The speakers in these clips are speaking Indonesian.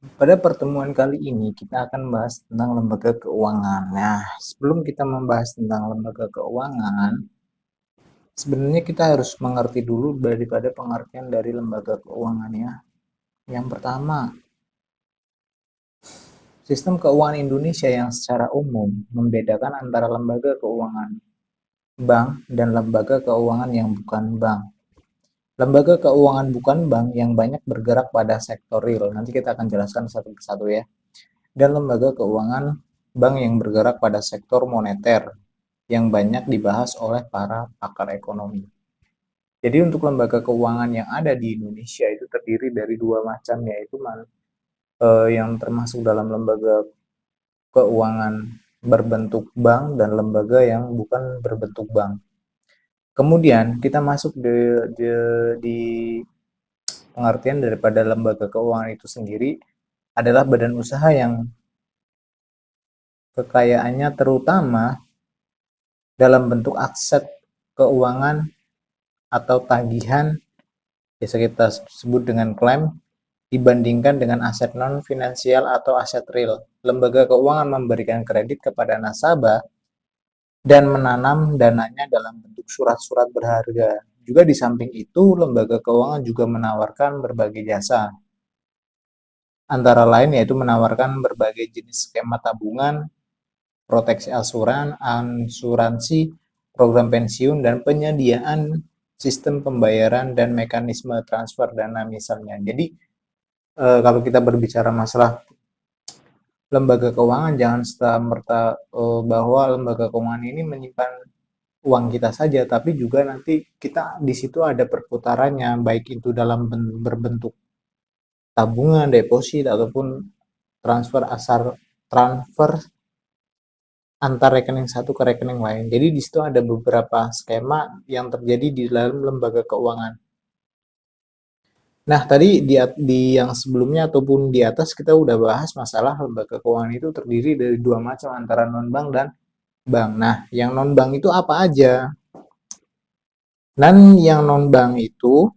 Pada pertemuan kali ini kita akan membahas tentang lembaga keuangan. Nah, sebelum kita membahas tentang lembaga keuangan, sebenarnya kita harus mengerti dulu daripada pengertian dari lembaga keuangan ya. Yang pertama, sistem keuangan Indonesia yang secara umum membedakan antara lembaga keuangan bank dan lembaga keuangan yang bukan bank. Lembaga keuangan bukan bank yang banyak bergerak pada sektor real. Nanti kita akan jelaskan satu persatu ya. Dan lembaga keuangan bank yang bergerak pada sektor moneter yang banyak dibahas oleh para pakar ekonomi. Jadi untuk lembaga keuangan yang ada di Indonesia itu terdiri dari dua macam, yaitu yang termasuk dalam lembaga keuangan berbentuk bank dan lembaga yang bukan berbentuk bank. Kemudian kita masuk di pengertian daripada lembaga keuangan itu sendiri adalah badan usaha yang kekayaannya terutama dalam bentuk aset keuangan atau tagihan, biasa kita sebut dengan klaim, dibandingkan dengan aset non-finansial atau aset real. Lembaga keuangan memberikan kredit kepada nasabah dan menanam dananya dalam bentuk surat-surat berharga. Juga di samping itu, lembaga keuangan juga menawarkan berbagai jasa. Antara lain yaitu menawarkan berbagai jenis skema tabungan, proteksi asuransi, program pensiun, dan penyediaan sistem pembayaran dan mekanisme transfer dana misalnya. Jadi kalau kita berbicara masalah lembaga keuangan, jangan serta-merta bahwa lembaga keuangan ini menyimpan uang kita saja, tapi juga nanti kita di situ ada perputarannya, baik itu dalam berbentuk tabungan, deposit, ataupun transfer asal transfer antar rekening satu ke rekening lain. Jadi di situ ada beberapa skema yang terjadi di dalam lembaga keuangan. Nah, tadi di yang sebelumnya ataupun di atas kita udah bahas masalah lembaga keuangan itu terdiri dari dua macam antara non-bank dan bank. Nah, yang non-bank itu apa aja? Dan yang non-bank itu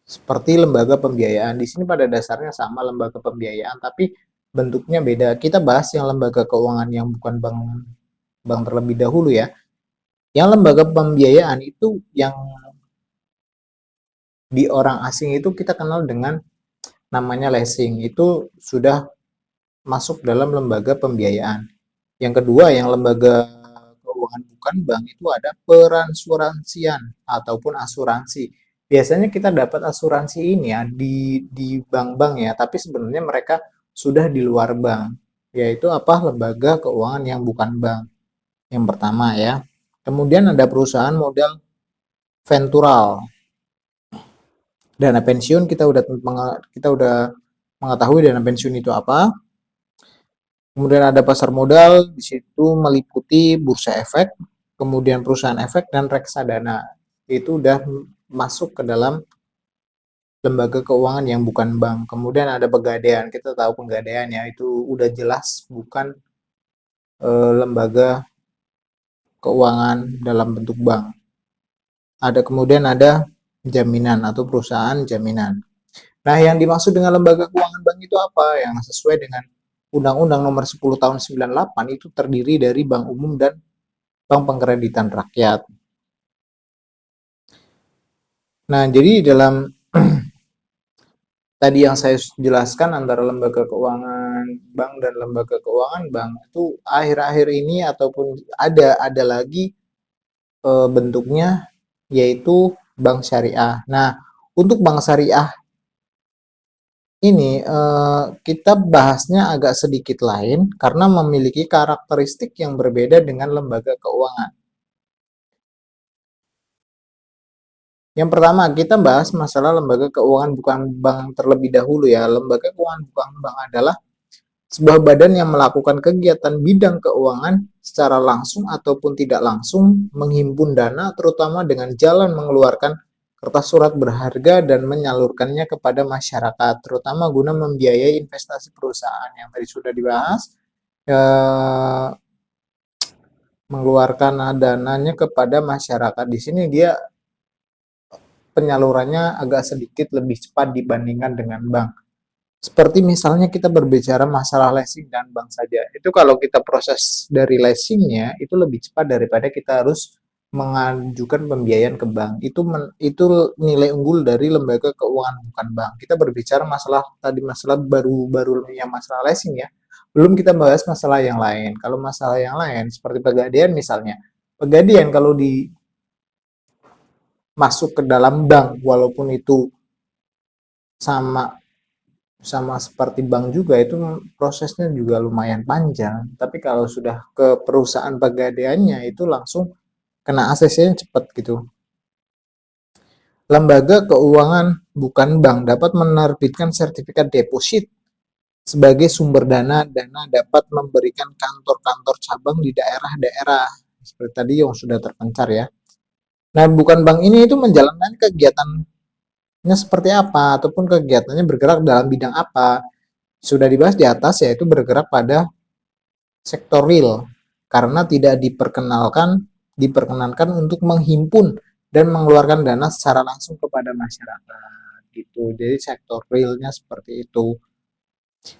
seperti lembaga pembiayaan. Di sini pada dasarnya sama lembaga pembiayaan, tapi bentuknya beda. Kita bahas yang lembaga keuangan yang bukan bank terlebih dahulu ya. Yang lembaga pembiayaan itu yang di orang asing itu kita kenal dengan namanya leasing. Itu sudah masuk dalam lembaga pembiayaan. Yang kedua, yang lembaga keuangan bukan bank itu ada peransuransian ataupun asuransi. Biasanya kita dapat asuransi ini ya di bank-bank ya, tapi sebenarnya mereka sudah di luar bank, yaitu apa? Lembaga keuangan yang bukan bank. Yang pertama ya. Kemudian ada perusahaan modal ventural. Dana pensiun kita udah mengetahui dana pensiun itu apa. Kemudian ada pasar modal, di situ meliputi bursa efek, kemudian perusahaan efek dan reksadana. Itu udah masuk ke dalam lembaga keuangan yang bukan bank. Kemudian ada pegadaian, kita tahu pegadaian ya, itu udah jelas bukan lembaga keuangan dalam bentuk bank. Kemudian ada jaminan atau perusahaan jaminan. Nah, yang dimaksud dengan lembaga keuangan bank itu apa? Yang sesuai dengan Undang-Undang Nomor 10 Tahun 98 itu terdiri dari bank umum dan bank pengkreditan rakyat. Nah, jadi dalam tadi yang saya jelaskan antara lembaga keuangan bank dan lembaga keuangan bank itu akhir-akhir ini ataupun ada lagi bentuknya yaitu bank syariah. Nah, untuk bank syariah ini kita bahasnya agak sedikit lain karena memiliki karakteristik yang berbeda dengan lembaga keuangan. Yang pertama, kita bahas masalah lembaga keuangan bukan bank terlebih dahulu ya. Lembaga keuangan bukan bank adalah sebuah badan yang melakukan kegiatan bidang keuangan secara langsung ataupun tidak langsung, menghimpun dana terutama dengan jalan mengeluarkan kertas surat berharga dan menyalurkannya kepada masyarakat, terutama guna membiayai investasi perusahaan yang tadi sudah dibahas. Mengeluarkan dananya kepada masyarakat. Di sini dia penyalurannya agak sedikit lebih cepat dibandingkan dengan bank. Seperti misalnya kita berbicara masalah leasing dan bank saja. Itu kalau kita proses dari leasingnya itu lebih cepat daripada kita harus mengajukan pembiayaan ke bank. Itu nilai unggul dari lembaga keuangan bukan bank. Kita berbicara masalah tadi masalah baru-baru yang masalah leasing ya. Belum kita bahas masalah yang lain. Kalau masalah yang lain seperti pegadaian misalnya. Pegadaian kalau di masuk ke dalam bank walaupun itu sama sama seperti bank juga itu prosesnya juga lumayan panjang. Tapi kalau sudah ke perusahaan pegadaiannya itu langsung kena ACC-nya cepat gitu. Lembaga keuangan bukan bank dapat menerbitkan sertifikat deposit sebagai sumber dana. Dana dapat memberikan kantor-kantor cabang di daerah-daerah seperti tadi yang sudah terpencar ya. Nah, bukan bank ini itu menjalankan kegiatannya seperti apa ataupun kegiatannya bergerak dalam bidang apa. Sudah dibahas di atas yaitu bergerak pada sektor real karena tidak diperkenankan untuk menghimpun dan mengeluarkan dana secara langsung kepada masyarakat gitu. Jadi sektor realnya seperti itu.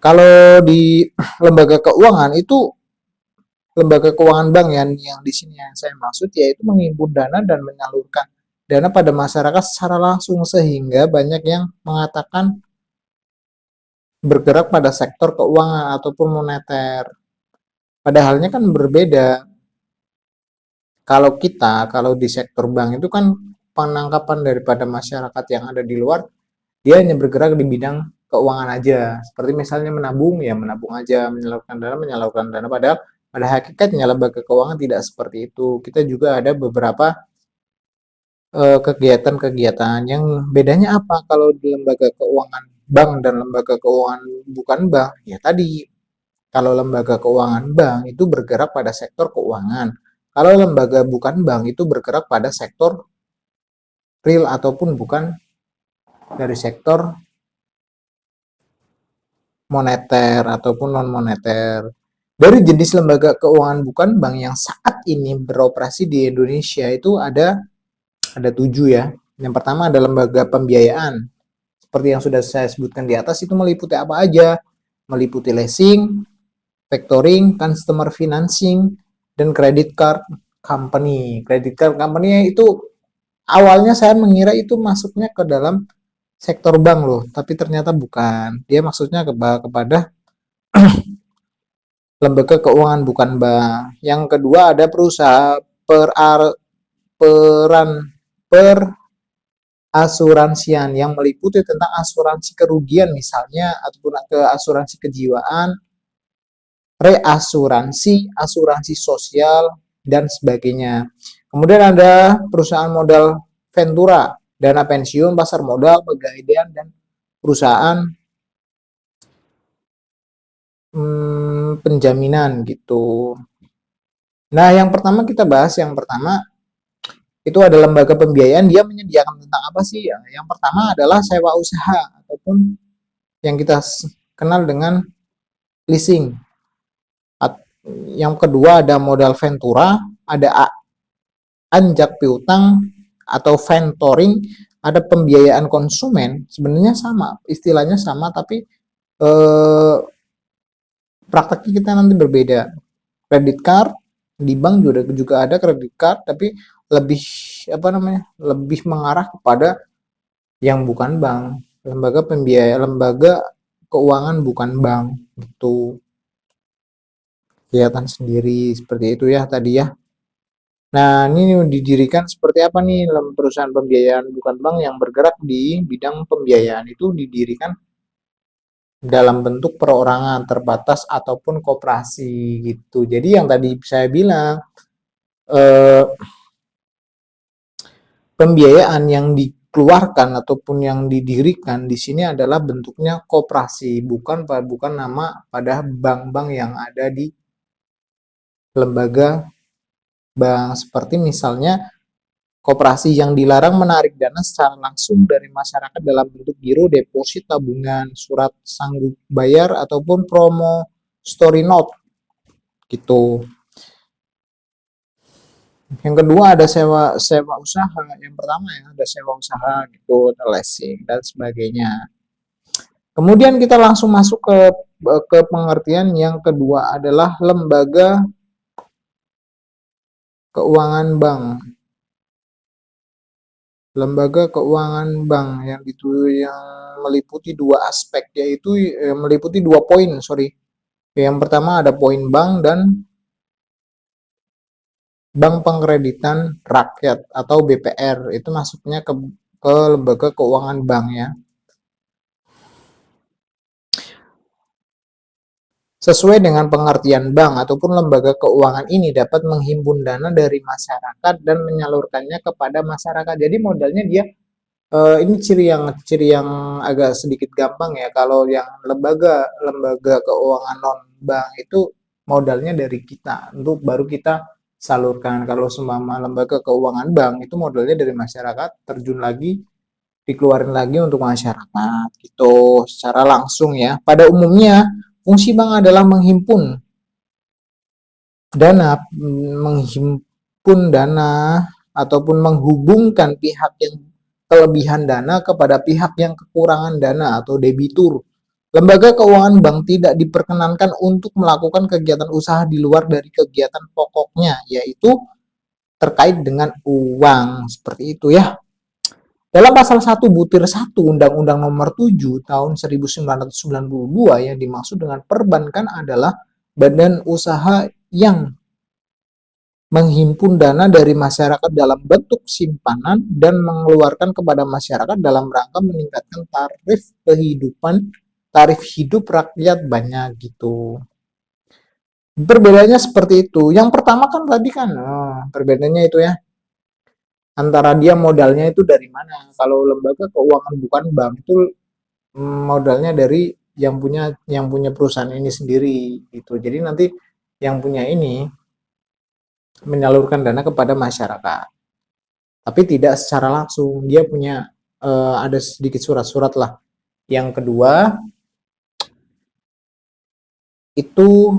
Kalau di lembaga keuangan itu lembaga keuangan bank yang di sini yang saya maksud yaitu menghimpun dana dan menyalurkan dana pada masyarakat secara langsung sehingga banyak yang mengatakan bergerak pada sektor keuangan ataupun moneter. Padahalnya kan berbeda. Kalau di sektor bank itu kan penangkapan daripada masyarakat yang ada di luar, dia hanya bergerak di bidang keuangan aja. Seperti misalnya menabung, ya menabung aja, menyalurkan dana. Padahal pada hakikatnya lembaga keuangan tidak seperti itu. Kita juga ada beberapa kegiatan-kegiatan yang bedanya apa kalau di lembaga keuangan bank dan lembaga keuangan bukan bank? Ya tadi, kalau lembaga keuangan bank itu bergerak pada sektor keuangan. Kalau lembaga bukan bank itu bergerak pada sektor real ataupun bukan dari sektor moneter ataupun non moneter. Dari jenis lembaga keuangan bukan bank yang saat ini beroperasi di Indonesia itu ada 7 ya. Yang pertama ada lembaga pembiayaan. Seperti yang sudah saya sebutkan di atas itu meliputi apa aja? Meliputi leasing, factoring, customer financing, dan credit card company. Credit card company itu awalnya saya mengira itu masuknya ke dalam sektor bank loh, tapi ternyata bukan. Dia maksudnya kepada lembaga keuangan bukan bank. Yang kedua ada perusahaan peran perasuransian yang meliputi tentang asuransi kerugian misalnya ataupun ke asuransi kejiwaan, reasuransi, asuransi sosial, dan sebagainya. Kemudian ada perusahaan modal Ventura, dana pensiun, pasar modal, pegadaian, dan perusahaan penjaminan gitu. Nah, yang pertama kita bahas, yang pertama itu ada lembaga pembiayaan, dia menyediakan tentang apa sih? Yang pertama adalah sewa usaha ataupun yang kita kenal dengan leasing. Yang kedua ada modal Ventura, ada anjak piutang atau ventoring, ada pembiayaan konsumen. Sebenarnya sama, istilahnya sama, tapi prakteknya kita nanti berbeda. Credit card di bank juga ada credit card, tapi lebih lebih mengarah kepada yang bukan bank, lembaga pembiayaan, lembaga keuangan bukan bank gitu. Kelihatan sendiri seperti itu ya tadi ya. Nah, ini didirikan seperti apa nih perusahaan pembiayaan bukan bank yang bergerak di bidang pembiayaan itu didirikan dalam bentuk perorangan terbatas ataupun koperasi gitu. Jadi yang tadi saya bilang pembiayaan yang dikeluarkan ataupun yang didirikan di sini adalah bentuknya koperasi, bukan nama pada bank-bank yang ada di lembaga bank. Seperti misalnya koperasi yang dilarang menarik dana secara langsung dari masyarakat dalam bentuk giro, deposit, tabungan, surat sanggup bayar, ataupun promo story note gitu. Yang kedua ada sewa usaha. Yang pertama ya ada sewa usaha gitu, leasing dan sebagainya. Kemudian kita langsung masuk ke pengertian yang kedua adalah lembaga keuangan bank. Lembaga keuangan bank yang meliputi dua aspek, yaitu meliputi dua poin, sorry. Yang pertama ada poin bank dan Bank Pengkreditan Rakyat atau BPR, itu masuknya ke lembaga keuangan bank ya. Sesuai dengan pengertian bank ataupun lembaga keuangan ini dapat menghimpun dana dari masyarakat dan menyalurkannya kepada masyarakat. Jadi modalnya dia ini ciri yang agak sedikit gampang ya. Kalau yang lembaga keuangan non bank itu modalnya dari kita untuk baru kita salurkan. Kalau seumpama lembaga keuangan bank itu modalnya dari masyarakat, terjun lagi dikeluarin lagi untuk masyarakat gitu secara langsung ya. Pada umumnya fungsi bank adalah menghimpun dana ataupun menghubungkan pihak yang kelebihan dana kepada pihak yang kekurangan dana atau debitur. Lembaga keuangan bank tidak diperkenankan untuk melakukan kegiatan usaha di luar dari kegiatan pokoknya, yaitu terkait dengan uang. Seperti itu ya. Dalam pasal 1 butir 1 Undang-Undang Nomor 7 tahun 1992 yang dimaksud dengan perbankan adalah badan usaha yang menghimpun dana dari masyarakat dalam bentuk simpanan dan mengeluarkan kepada masyarakat dalam rangka meningkatkan tarif hidup rakyat banyak gitu. Perbedaannya seperti itu. Yang pertama kan tadi kan perbedaannya itu ya, antara dia modalnya itu dari mana. Kalau lembaga keuangan bukan bank itu modalnya dari yang punya perusahaan ini sendiri gitu. Jadi nanti yang punya ini menyalurkan dana kepada masyarakat. Tapi tidak secara langsung, dia punya ada sedikit surat-surat lah. Yang kedua itu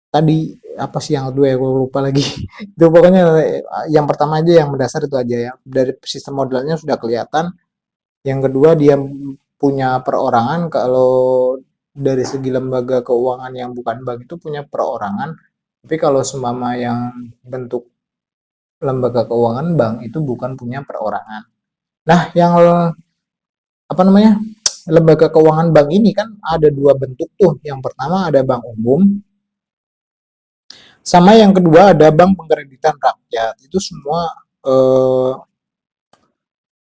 tadi apa sih yang kedua ya, gue lupa lagi. Itu pokoknya yang pertama aja yang mendasar itu aja ya. Dari sistem modalnya sudah kelihatan. Yang kedua dia punya perorangan. Kalau dari segi lembaga keuangan yang bukan bank itu punya perorangan. Tapi kalau seumpama yang bentuk lembaga keuangan bank itu bukan punya perorangan. Nah, yang apa namanya? Lembaga keuangan bank ini kan ada dua bentuk tuh. Yang pertama ada bank umum, sama yang kedua ada bank pengkreditan rakyat. Itu semua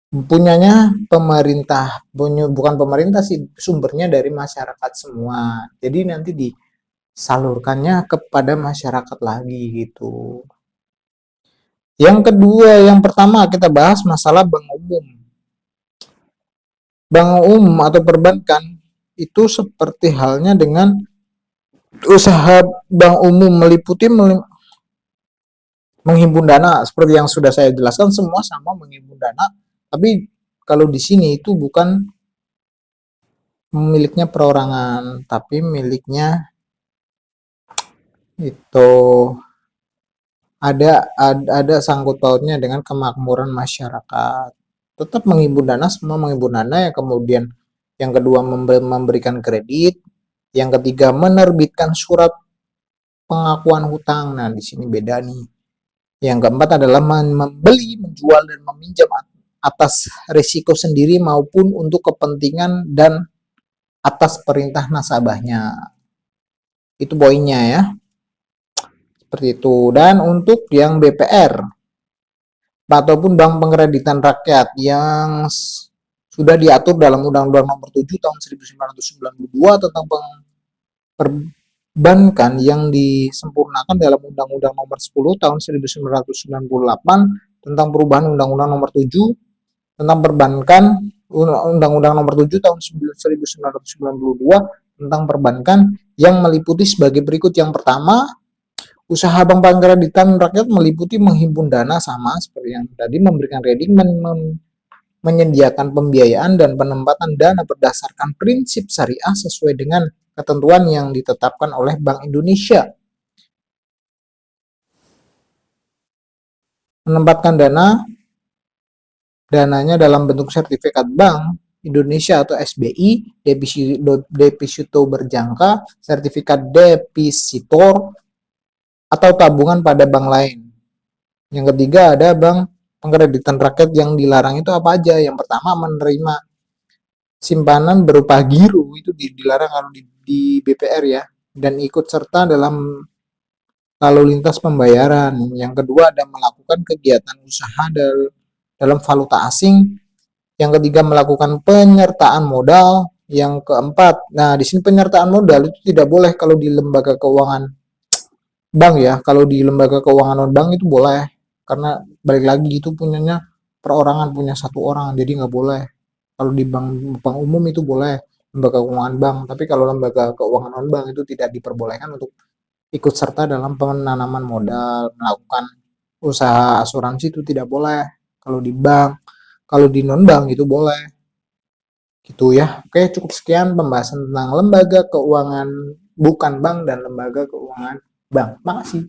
punyanya pemerintah, bukan pemerintah sih, sumbernya dari masyarakat semua. Jadi nanti disalurkannya kepada masyarakat lagi gitu. Yang kedua, yang pertama kita bahas masalah bank umum. Bank umum atau perbankan itu seperti halnya dengan usaha bank umum meliputi menghimpun dana seperti yang sudah saya jelaskan, semua sama menghimpun dana, tapi kalau di sini itu bukan miliknya perorangan tapi miliknya itu ada sangkut pautnya dengan kemakmuran masyarakat. Tetap menghimpun dana, semua menghimpun dana, yang kemudian yang kedua memberikan kredit, yang ketiga menerbitkan surat pengakuan hutang. Nah, di sini beda nih. Yang keempat adalah membeli, menjual, dan meminjam atas risiko sendiri maupun untuk kepentingan dan atas perintah nasabahnya. Itu poinnya ya. Seperti itu. Dan untuk yang BPR ataupun Bank Pengkreditan Rakyat yang sudah diatur dalam Undang-Undang Nomor 7 tahun 1992 tentang perbankan yang disempurnakan dalam Undang-Undang Nomor 10 tahun 1998 tentang perubahan Undang-Undang Nomor 7 tentang perbankan, Undang-Undang Nomor 7 tahun 1992 tentang perbankan yang meliputi sebagai berikut. Yang pertama, usaha bank pengkreditan rakyat meliputi menghimpun dana sama seperti yang tadi, memberikan kredit, menyediakan pembiayaan dan penempatan dana berdasarkan prinsip syariah sesuai dengan ketentuan yang ditetapkan oleh Bank Indonesia. Menempatkan dananya dalam bentuk sertifikat bank Indonesia atau SBI, deposito berjangka, sertifikat depositor, atau tabungan pada bank lain. Yang ketiga ada bank pengkreditan rakyat yang dilarang itu apa aja? Yang pertama menerima simpanan berupa giro itu dilarang kalau di BPR ya, dan ikut serta dalam lalu lintas pembayaran. Yang kedua ada melakukan kegiatan usaha dalam valuta asing. Yang ketiga melakukan penyertaan modal. Yang keempat, nah di sini penyertaan modal itu tidak boleh kalau di lembaga keuangan bank ya. Kalau di lembaga keuangan non bank itu boleh, karena balik lagi itu punyanya perorangan, punya satu orang, jadi nggak boleh. Kalau di bank umum itu boleh, lembaga keuangan bank, tapi kalau lembaga keuangan non bank itu tidak diperbolehkan untuk ikut serta dalam penanaman modal, melakukan usaha asuransi itu tidak boleh. Kalau di bank, kalau di non bank itu boleh. Gitu ya. Oke, cukup sekian pembahasan tentang lembaga keuangan bukan bank dan lembaga keuangan bank. Makasih.